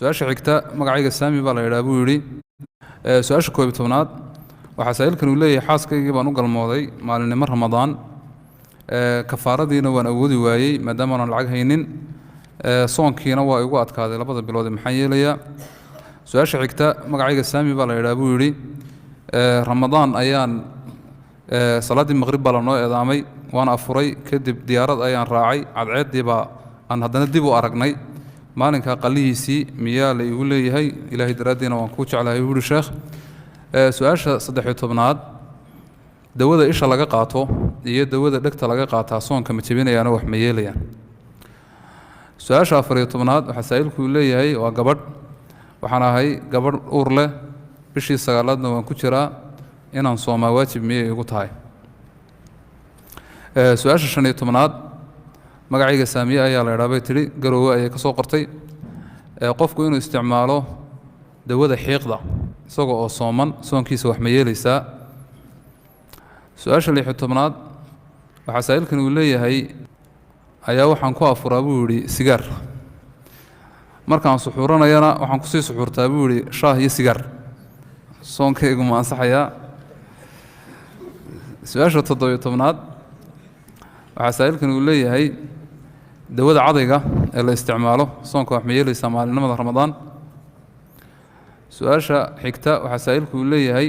سؤال حigta magacayga Saami baa la yiraahdaa buu yiri su'aasha 12aad waxa saailkan uu leeyahay xaaskaygii baan u galmooday maalinimo Ramadaan kafaaradiina waan awoodi waayay maadaama aan lacag haynin soonkiina waa igu adkaaday labada bilood maxaan yeelayaa su'aasha xigta magacayga Saami baa la yiraahdaa buu yiri Ramadaan ayaan salaadii maghrib baa la noo eedaamay waan afuray kadib diyaarad ayaan raacay cadceedii baa aan haddana dib u aragnay maalinka qalihiisii miyaa la igu leeyahay ilaahay daraadiina waan ku jeclahay wuxuu sheekh su'aasha 13aad dawada isha laga qaato iyo dawada dhegta laga qaataa soonka ma jabinayaan wax ma yeelayaan su'aasha 14aad waxa saailku leeyahay waa gabadh waxaan ahay gabadh uur leh bishii 9aadna waan ku jiraa inaan soomaa waajib miyay igu tahay su'aasha 15aad magacayga Saamiye ayaa la yiraahdaa tiri garoowe ayay ka soo qortay qofku inuu isticmaalo dawada xiiqda isagoo oo sooman soonkiisa wax ma yeelaysaa su'aasha 16aad waxa saailkan uu leeyahay ayaa waxaan ku afuraa buu yiri sigaar markaan suxuuranayana waxaan ku sii suxuurtaa buu yiri shaah iyo sigaar soonkaygu ma ansaxayaa su'aasha 17aad waxa saailkan uu leeyahay dawada cadayga ee la isticmaalo soonka wax ma yeelaysaa maalinimada Ramadaan su'aasha xigta waxa saailku leeyahay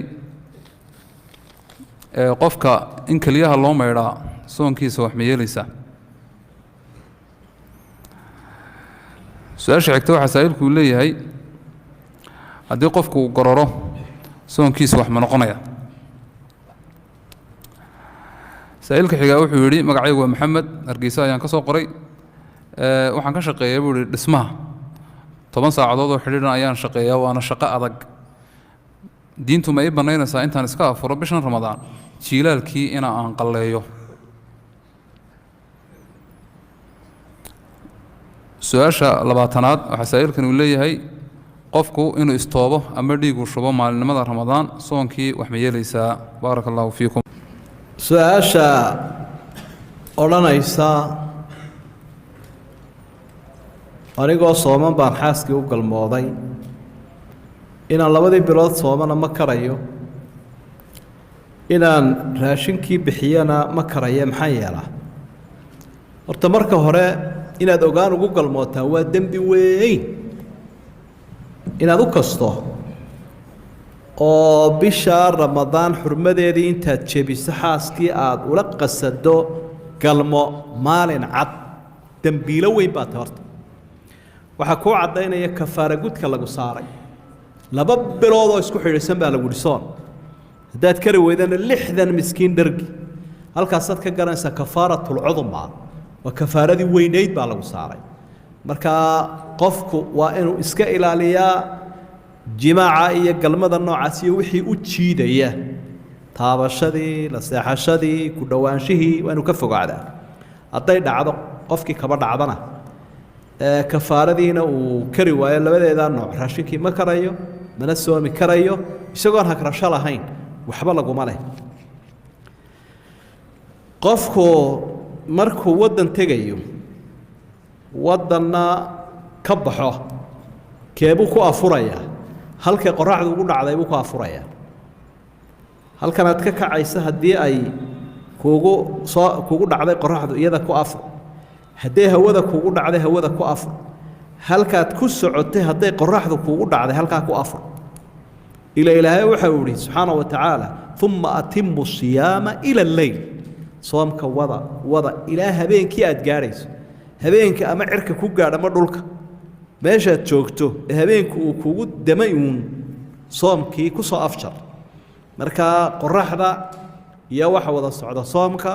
qofka in kaliyaha loo meeraa soonkiisa wax ma yeelaysaa su'aasha xigta waxa saailku leeyahay haddii qofku gororo soonkiisa wax ma noqonaya saailka xiga wuxuu yiri magacaygu waa Maxamed Hargeysa ayaan ka soo qoray waxaan ka shaqeeyay buu yiri dhismaha 10 saacadood oo xiriiran ayaan shaqeeyaa waana shaqo adag diintu ma ay banaynaysaa intaan iska afuro bishan Ramadaan jiilaalkii ina aan qalleeyo su'aasha 20aad waxa saailkan uu leeyahay qofku inuu istoobo ama dhiigu shubo maalinimada Ramadaan soonkii wax ma yeelaysaa barakallahu fiikum su'aasha odhanaysa anigoo sooman baan xaaskii u galmooday inaan labadii bilood soomana ma karayo inaan raashinkii bixiyana ma karayo maxaan yeelaa horta marka hore inaad ogaan ugu galmootaa waa dembi weyn inaad u kasto oo bisha Ramadaan xurmadeedii intaad jebiso xaaskii aad ula qasado galmo maalin cad dambiilo weyn baad horta waxa ku cadaynaya kafaara gudka lagu saaray laba bilood oo isku xiriirsan baa lagu dhisoon hadaad kari weydana 60 miskiin dhargi halkaas aad ka garanaysaa kafaaratul cudma waa kafaaradii weynayd baa lagu saaray marka qofku waa inuu iska ilaaliyaa jimaaca iyo galmada noocaas iyo wixii u jiidaya taabashadii la seexashadii ku dhawaanshihii waa inuu ka fogaadaa hadday dhacdo qofkii kaba dhacdana kafaaradiina uu kari waayo labadeeda nooc raashinkii ma karayo mana soomi karayo isagoon hagrasho lahayn waxba laguma leh qofku markuu wadan tegayo wadanna ka baxo keebuu ku afurayaa halkay qoraxdu ugu dhacday buu ku afurayaa halkan aad ka kacaysa haddii ay kugu dhacday qoraxdu iyada ku afur haddii hawada kugu dhacday hawada ku afur halkaad ku socotay hadday qoraxdu kugu dhacday halkaa ku afur ilaahay waxa uu yiri subhanahu wa ta'ala thumma atimmu siyama ila al-layl soomka wada ilaa habeenkii aad gaarayso habeenka ama cirka ku gaadha ma dhulka meeshaad joogto habeenku uu kugu damayuun soomkii ku soo afjar marka qoraxda iyo waxa wada socda soomka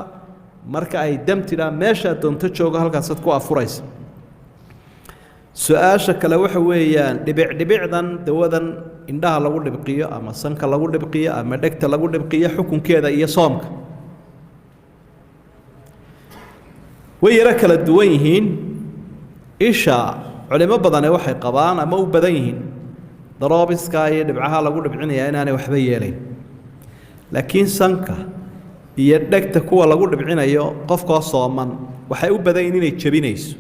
marka ay damtida meesha doonto joogo halkaas aad ku afuraysa su'aasha kale waxa weeyaan dhibicdan dawadan indhaha lagu dhibqiyo ama sanka lagu dhibqiyo ama dhegta lagu dhibqiyo xukunkeeda iyo soomka way yara kala duwan yihiin isha culimo badan waxay qabaan ama u badan yihiin daroobiska iyo dhibcaha lagu dhibcinaya inaanay waxba yeelayn laakiin sanka iyo dhegta kuwa lagu dhibcinayo qofkoo sooman waxay u badan yihiin inay jabinayso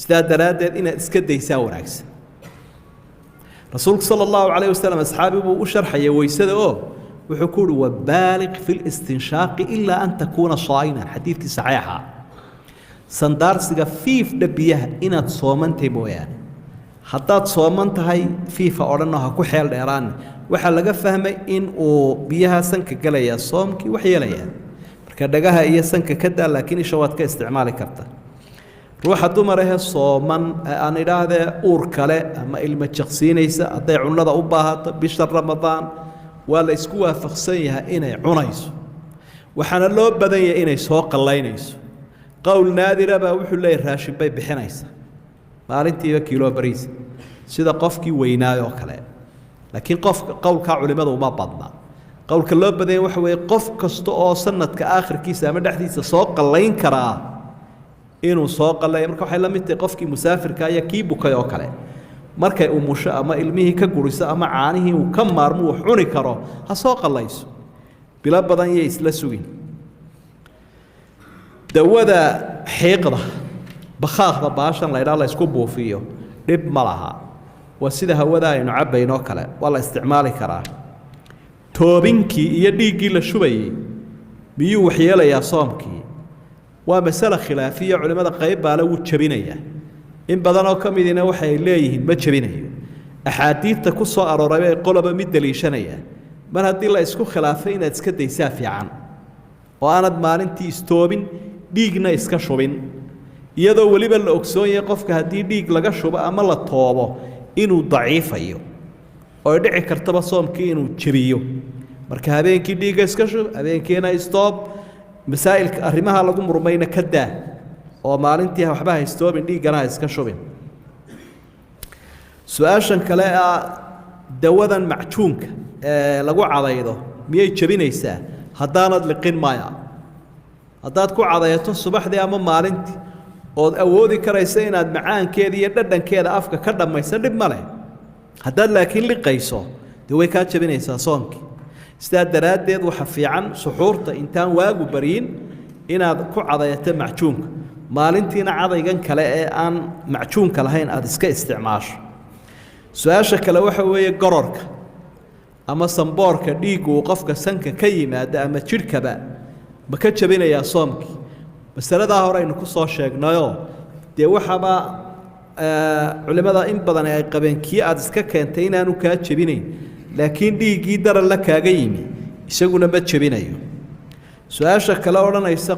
sidaa daraaddeed inaad iska daysaa wanaagsan rasuulku sala allahu calayh wasalam asxaabi buu u sharxayay weysada oo wuxuu ku uhi wabaaliq fi listinshaaqi ilaa an takuuna saa'iman xadiidkii saxiixa sandaarsiga fiifdha biyaha inaad soomantahay mooyaane haddaad sooman tahay fiifa odhanoo ha ku xeel dheeraane waxaa laga fahmay in uu biyaha sanka gelayaa soomkii wax yeelayaa marka dhagaha iyo sanka ka daa laakiin isha waad ka isticmaali karta ruuxa dumarahe sooman aan idhaahdee uur kale ama ilmo jaqsiinaysa hadday cunnada u baahato bisha ramadaan waa la isku waafaqsan yahay inay cunayso waxaana loo badan yahay inay soo qallaynayso qowl naadira baa wuxuu leeyahay raashin bay bixinaysaa maalintiiba kiilo bariis sida qofkii weynaayo oo kale laakiin qowlkaa culimmadu uma badna qowlka loo badan yahay waxa weeye qof kasta oo sanadka aakhirkiisa ama dhexdiisa soo qallayn karaa inuu soo qallay marka waxay la mid tahay qofkii musaafirka ayaa kii bukay oo kale markay umusho ama ilmihii ka guriso ama caanihii uu ka maarmo uu cuni karo ha soo qallayso bilo badan yay isla sugin dawada xiiqda bakhaaqda baashan la ydhaa la isku buufiyo dhib ma laha waa sida hawada aynu cabbaynoo kale waa la isticmaali karaa toobinkii iyo dhiiggii la shubayey miyuu waxyeelayaa soomkii waa masale khilaafiya culimmada qayb baale wuu jebinayaa in badanoo ka midina waxay leeyihiin ma jebinayo axaadiidta ku soo arooray bay qoloba mid daliishanaya mar haddii la isku khilaafay inaad iska daysaa fiican oo aanad maalintii istoobin dhiigna iska shubin iyadoo weliba la ogsoon yahay qofka haddii dhiig laga shubo ama la toobo inuu daciifayo oo dhici kartaba soomkii inuu jebiyo marka habeenkii dhiigga iska shub habeenkiina istoob masaa'ilka arrimaha lagu murmayna ka daa oo maalintii waxba haystoobin dhiiggana ha iska shubin su-aashan kale ah dawadan macjuunka ee lagu cadaydo miyay jebinaysaa haddaanad liqin maya haddaad ku cadayato subaxdii ama maalintii ood awoodi karaysa inaad macaankeeda iyo dhadhankeeda afka ka dhammaysa dhib ma leh haddaad laakiin liqayso dee way kaa jebinaysaa soonkii sidaa daraaddeed waxa fiican suxuurta intaan waagu baryin inaad ku cadayato macjuunka maalintiina cadaygan kale ee aan macjuunka lahayn aada iska isticmaasho su-aasha kale waxa weeye gororka ama samboorka dhiiggu uu qofka sanka ka yimaado ama jidhkaba ma ka jebinayaa soomkii masaladaa hore aynu ku soo sheegnayoo dee waxaba culimmada in badan ay qabeen kii aada iska keentay inaanu kaa jebinayn laakiin dhiiggii daran la kaaga yimi isaguna ma jebinayo su-aasha kale odhanaysa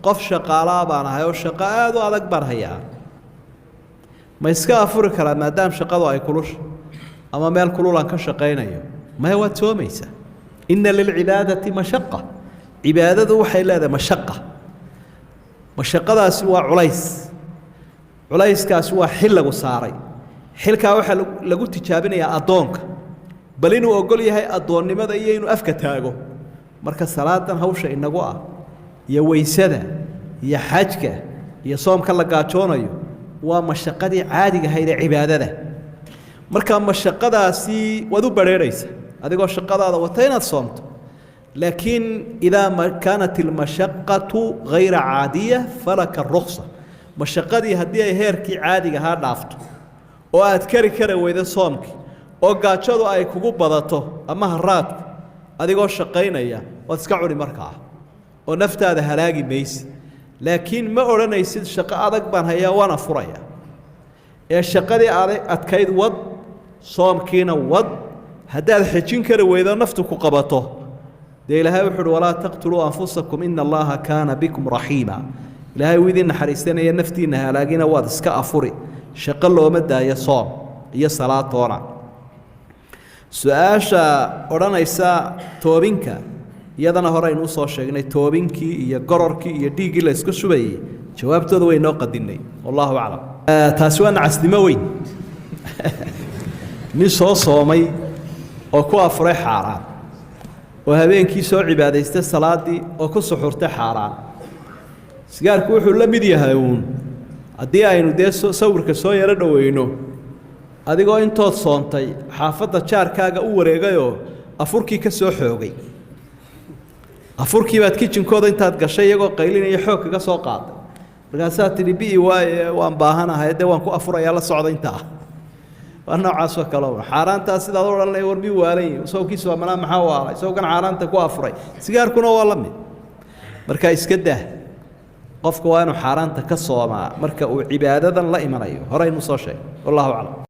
qof shaqaalaa baan ahay oo shaqo aada u adag baan hayaa ma iska afuri karaa maadaama shaqadu ay kulusha ama meel kululaan ka shaqaynayo maya waad soomaysaa inna lilcibaadati mashaqa cibaadadu waxay leedahay mashaqa mashaqadaasi waa culays culayskaasi waa xil lagu saaray xilkaa waxaa lagu tijaabinayaa addoonka bal inuu ogol yahay addoonnimada iyo inuu afka taago marka salaadan hawsha inagu ah iyo weysada iyo xajka iyo soomka la gaajoonayo waa mashaqadii caadiga ahayd ee cibaadada marka mashaqadaasi waad u bareeraysa adigoo shaqadaada wata inaad soomto laakiin idaa kaanat ilmashaqatu hayra caadiya falaka ruksa mashaqadii haddii ay heerkii caadiga ahaa dhaafto oo aad kari weydo soomkii oo gaajadu ay kugu badato ama haraadku adigoo shaqaynaya waad iska cuni markaa oo naftaada halaagi maysid laakiin ma odhanaysid shaqo adag baan hayaa waana furaya ee shaqadii adkayd wad soomkiina wad haddaad xejin kari weydo naftu ku qabato dee ilaahay wuxu uhi walaa taqtuluu anfusakum ina allaha kaana bikum raxiima ilaahay wuu idin naxariisanaya naftiinna halaagina waad iska afuri shaqo looma daayo soom iyo salaatoona su-aasha odhanaysa toobinka iyadana hore aynu usoo sheegnay toobinkii iyo gororkii iyo dhiiggii la isku shubayey jawaabtooda way noo qadinay wallahu aclam taasi waa nacasnimo weyn nin soo soomay oo ku afuray xaaraan oo habeenkii soo cibaadaystay salaaddii oo ku suxurtay xaaraan sigaarku wuxuu la mid yahay uun haddii aynu dee sawirka soo yaro dhoweyno adigoo intood soontay xaafadda jaarkaaga u wareegayoo afurkii ka soo xoogay afurkii baad kijinkooda intaad gashay iyagoo qaylinaya xoog kaga soo qaaday markaasaad tidhi bi'i waaye waan baahanahay dee waan ku afurayaa la socda intaa والنوعاس وكلام حاران تاسد هذول الله يوربي وعليه وسوي كيس ومنا محاوالة سوي كان حاران تكوا أفري سيجار كنا والله من مركا إسكده قف كوانو حاران تكسوا مع مركا وعبادة لا إيمان أيه هراي نصاشي والله أعلم